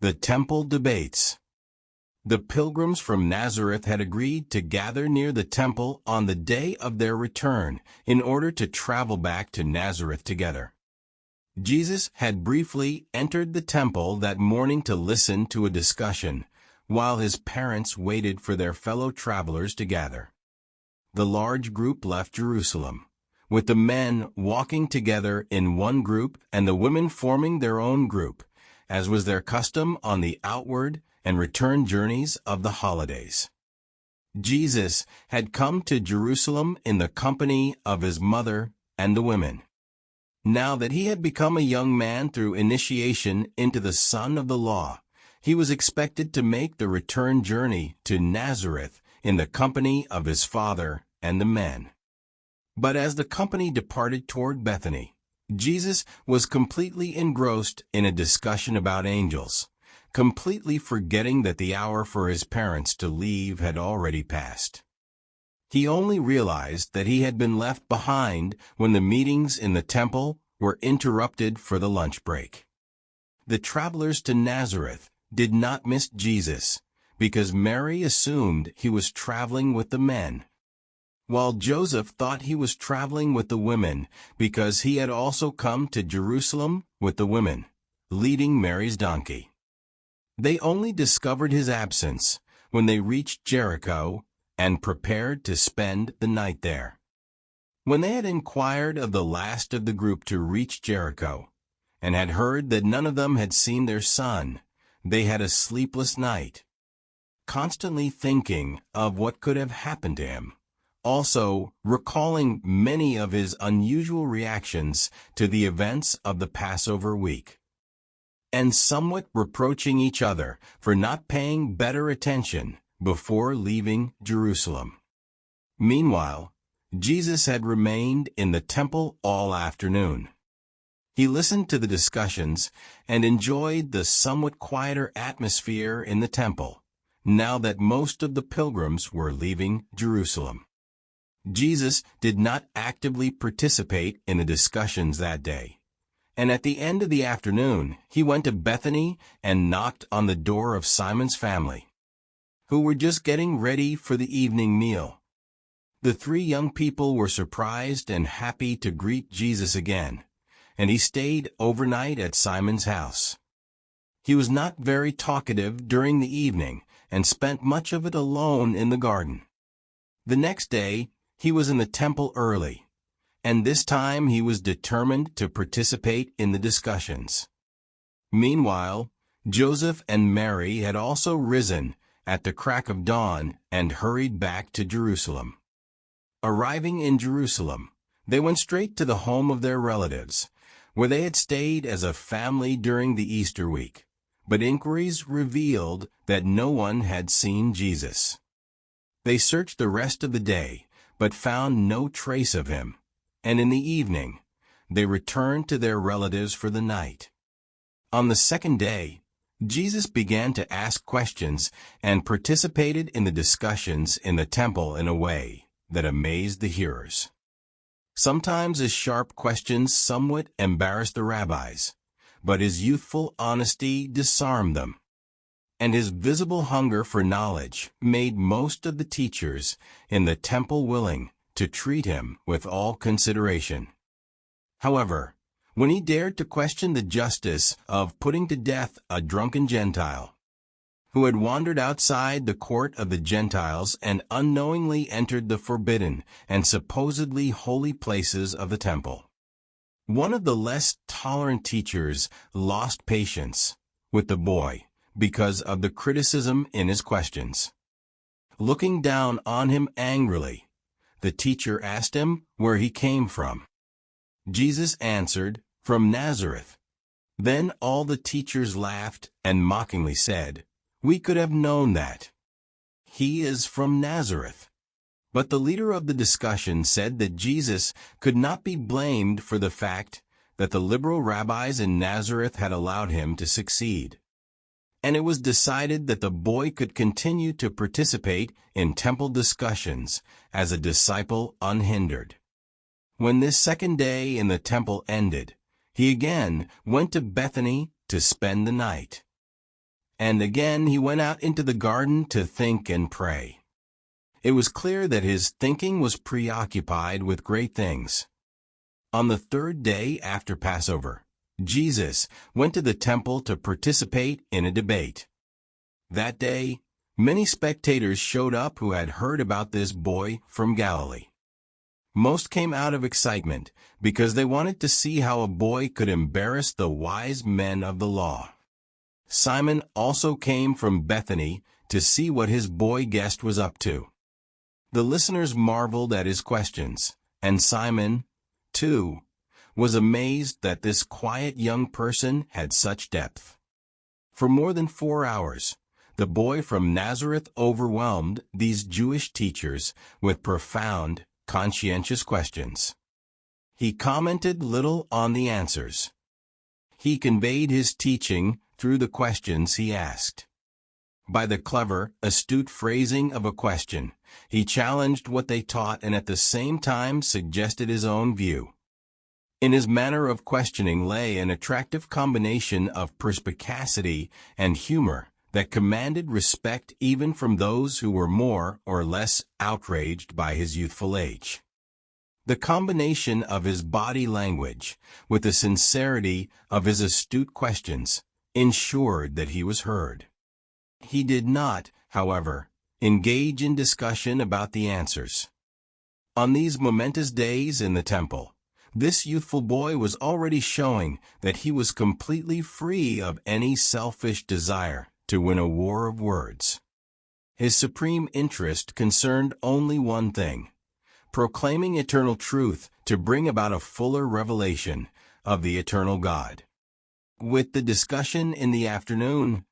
The temple debates. The pilgrims from Nazareth had agreed to gather near the temple on the day of their return in order to travel back to Nazareth together. Jesus had briefly entered the temple that morning to listen to a discussion, while his parents waited for their fellow travelers to gather. The large group left Jerusalem, with the men walking together in one group and the women forming their own group, as was their custom on the outward and return journeys of the holidays. Jesus had come to Jerusalem in the company of his mother and the women. Now that he had become a young man through initiation into the Son of the Law, he was expected to make the return journey to Nazareth in the company of his father and the men. But as the company departed toward Bethany, Jesus was completely engrossed in a discussion about angels, completely forgetting that the hour for his parents to leave had already passed. He only realized that he had been left behind when the meetings in the temple were interrupted for the lunch break. The travelers to Nazareth did not miss Jesus because Mary assumed he was traveling with the men, while Joseph thought he was traveling with the women because he had also come to Jerusalem with the women, leading Mary's donkey. They only discovered his absence when they reached Jericho and prepared to spend the night there. When they had inquired of the last of the group to reach Jericho, and had heard that none of them had seen their son, they had a sleepless night, constantly thinking of what could have happened to him, also recalling many of his unusual reactions to the events of the Passover week, and somewhat reproaching each other for not paying better attention before leaving Jerusalem. Meanwhile, Jesus had remained in the temple all afternoon. He listened to the discussions and enjoyed the somewhat quieter atmosphere in the temple, now that most of the pilgrims were leaving Jerusalem. Jesus did not actively participate in the discussions that day, and at the end of the afternoon he went to Bethany and knocked on the door of Simon's family, who were just getting ready for the evening meal. The three young people were surprised and happy to greet Jesus again, and he stayed overnight at Simon's house. He was not very talkative during the evening and spent much of it alone in the garden. The next day, he was in the temple early, and this time he was determined to participate in the discussions. Meanwhile, Joseph and Mary had also risen at the crack of dawn and hurried back to Jerusalem. Arriving in Jerusalem, they went straight to the home of their relatives, where they had stayed as a family during the Easter week, but inquiries revealed that no one had seen Jesus. They searched the rest of the day, but found no trace of him, and in the evening, they returned to their relatives for the night. On the second day, Jesus began to ask questions and participated in the discussions in the temple in a way that amazed the hearers. Sometimes his sharp questions somewhat embarrassed the rabbis, but his youthful honesty disarmed them, and his visible hunger for knowledge made most of the teachers in the temple willing to treat him with all consideration. However, when he dared to question the justice of putting to death a drunken Gentile, who had wandered outside the court of the Gentiles and unknowingly entered the forbidden and supposedly holy places of the temple, one of the less tolerant teachers lost patience with the boy because of the criticism in his questions. Looking down on him angrily, the teacher asked him where he came from. Jesus answered, "From Nazareth." Then all the teachers laughed and mockingly said, "We could have known that. He is from Nazareth." But the leader of the discussion said that Jesus could not be blamed for the fact that the liberal rabbis in Nazareth had allowed him to succeed. And it was decided that the boy could continue to participate in temple discussions as a disciple unhindered. When this second day in the temple ended, he again went to Bethany to spend the night. And again he went out into the garden to think and pray. It was clear that his thinking was preoccupied with great things. On the third day after Passover, Jesus went to the temple to participate in a debate. That day, many spectators showed up who had heard about this boy from Galilee. Most came out of excitement because they wanted to see how a boy could embarrass the wise men of the law. Simon also came from Bethany to see what his boy guest was up to. The listeners marveled at his questions, and Simon, too, was amazed that this quiet young person had such depth. For more than 4 hours, the boy from Nazareth overwhelmed these Jewish teachers with profound, conscientious questions. He commented little on the answers. He conveyed his teaching through the questions he asked. By the clever, astute phrasing of a question, he challenged what they taught and at the same time suggested his own view. In his manner of questioning lay an attractive combination of perspicacity and humor that commanded respect even from those who were more or less outraged by his youthful age. The combination of his body language with the sincerity of his astute questions ensured that he was heard. He did not, however, engage in discussion about the answers. On these momentous days in the temple, this youthful boy was already showing that he was completely free of any selfish desire to win a war of words. His supreme interest concerned only one thing: proclaiming eternal truth to bring about a fuller revelation of the eternal God. With the discussion in the afternoon,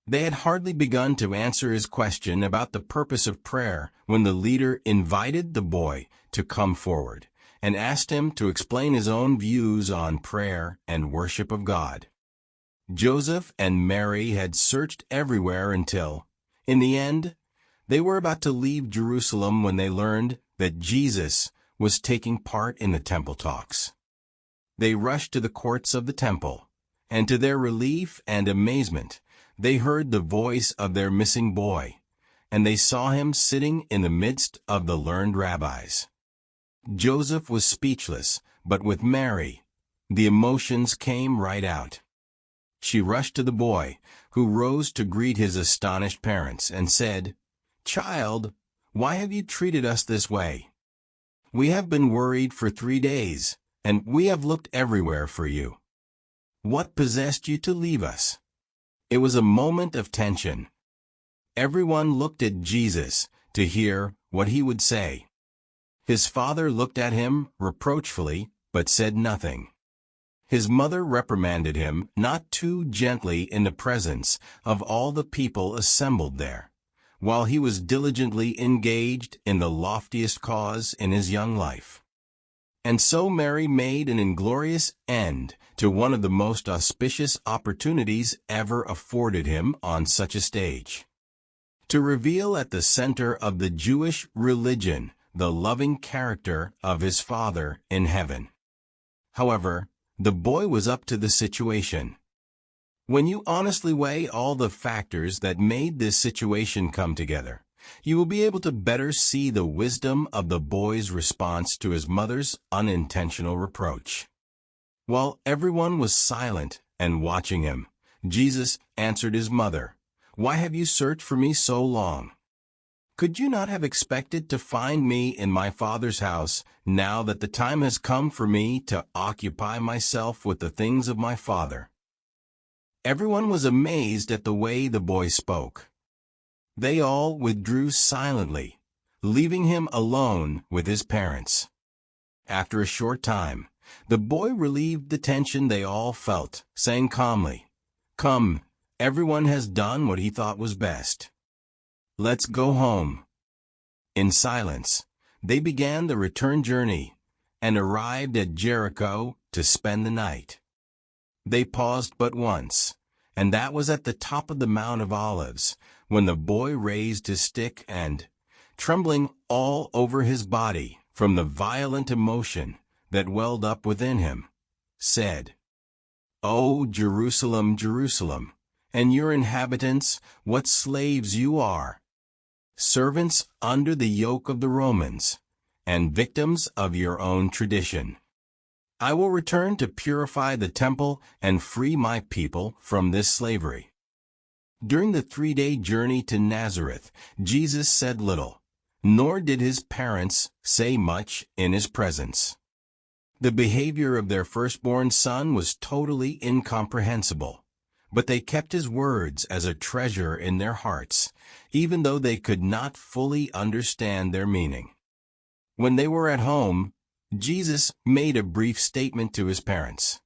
they had hardly begun to answer his question about the purpose of prayer when the leader invited the boy to come forward and asked him to explain his own views on prayer and worship of God. Joseph and Mary had searched everywhere until, in the end, they were about to leave Jerusalem when they learned that Jesus was taking part in the temple talks. They rushed to the courts of the temple, and to their relief and amazement, they heard the voice of their missing boy, and they saw him sitting in the midst of the learned rabbis. Joseph was speechless, but with Mary, the emotions came right out. She rushed to the boy, who rose to greet his astonished parents, and said, "Child, why have you treated us this way? We have been worried for 3 days, and we have looked everywhere for you. What possessed you to leave us?" It was a moment of tension. Everyone looked at Jesus to hear what he would say. His father looked at him reproachfully, but said nothing. His mother reprimanded him not too gently in the presence of all the people assembled there, while he was diligently engaged in the loftiest cause in his young life. And so Mary made an inglorious end to one of the most auspicious opportunities ever afforded him on such a stage. To reveal at the center of the Jewish religion the loving character of his Father in heaven. However, the boy was up to the situation. When you honestly weigh all the factors that made this situation come together, you will be able to better see the wisdom of the boy's response to his mother's unintentional reproach. While everyone was silent and watching him, Jesus answered his mother, "Why have you searched for me so long? Could you not have expected to find me in my Father's house now that the time has come for me to occupy myself with the things of my Father?" Everyone was amazed at the way the boy spoke. They all withdrew silently, leaving him alone with his parents. After a short time, the boy relieved the tension they all felt, saying calmly, "Come, everyone has done what he thought was best. Let's go home." In silence, they began the return journey and arrived at Jericho to spend the night. They paused but once, and that was at the top of the Mount of Olives, when the boy raised his stick and, trembling all over his body from the violent emotion that welled up within him, said, "O Jerusalem, Jerusalem, and your inhabitants what slaves you are, servants under the yoke of the Romans, and victims of your own tradition. I will return to purify the temple and free my people from this slavery." During the 3-day journey to Nazareth, Jesus said little, nor did his parents say much in his presence. The behavior of their firstborn son was totally incomprehensible, but they kept his words as a treasure in their hearts, even though they could not fully understand their meaning. When they were at home, Jesus made a brief statement to his parents.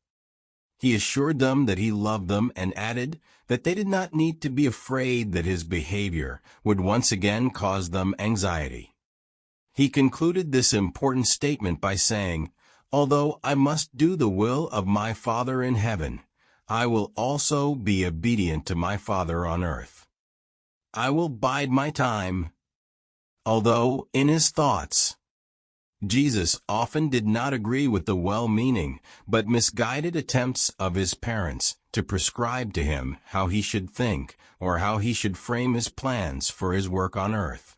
He assured them that he loved them and added that they did not need to be afraid that his behavior would once again cause them anxiety. He concluded this important statement by saying, "Although I must do the will of my Father in heaven, I will also be obedient to my Father on earth. I will bide my time." Although, in his thoughts, Jesus often did not agree with the well-meaning but misguided attempts of his parents to prescribe to him how he should think or how he should frame his plans for his work on earth.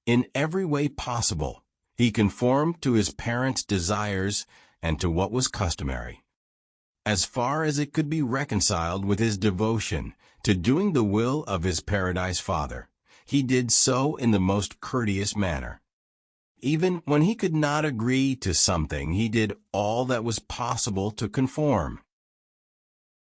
In every way possible, he conformed to his parents' desires and to what was customary. As far as it could be reconciled with his devotion to doing the will of his Paradise Father, he did so in the most courteous manner. Even when he could not agree to something, he did all that was possible to conform.